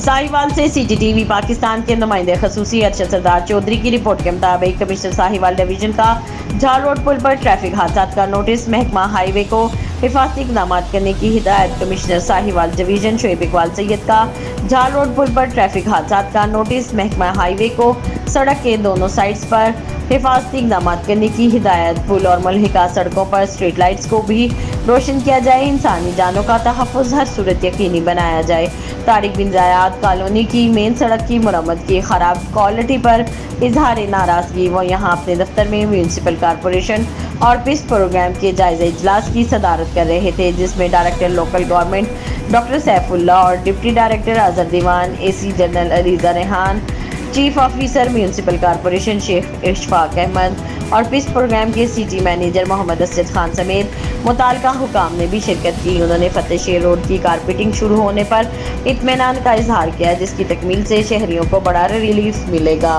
साहिवाल से CCTV पाकिस्तान के नुमाइंदे खसूसी अरशद सरदार चौधरी की रिपोर्ट के मुताबिक कमिश्नर साहिवाल डिवीजन का झाल रोड पुल पर ट्रैफिक हादसा का नोटिस, महकमा हाईवे को हिफाजती इक़दाम करने की हिदायत। कमिश्नर साहिवाल डिवीजन शोएब इकबाल सैयद का झाल रोड पुल पर ट्रैफिक हादसा का नोटिस, महकमा हाईवे को सड़क के दोनों साइड्स पर हिफाजती इक़दाम करने की हिदायत। पुल और मुल्हिका सड़कों पर स्ट्रीट लाइट्स को भी रोशन किया जाए, इंसानी जानों का तहफ़्फ़ुज़ हर सूरत यकीनी बनाया जाए। तारिक बिन ज़ायद कॉलोनी की मेन सड़क की मरम्मत की ख़राब क्वालिटी पर इजहार नाराज़गी। वो यहाँ अपने दफ्तर में म्यूनसिपल कॉरपोरेशन और पीस प्रोग्राम के जायज़ा इजलास की सदारत कर रहे थे, जिसमें director local government doctor Saifullah और deputy director Azhar Diwan, AC general Aliza Rehan, chief officer municipal corporation Sheikh Ishfaq Ahmed और पीस प्रोग्राम के सिटी मैनेजर मोहम्मद असद खान समेत मुताल्लिका हुकाम ने भी शिरकत की। उन्होंने फतेह शेर रोड की कारपेटिंग शुरू होने पर इत्मीनान का इजहार किया, जिसकी तकमील से शहरियों को बड़ा रिलीफ मिलेगा।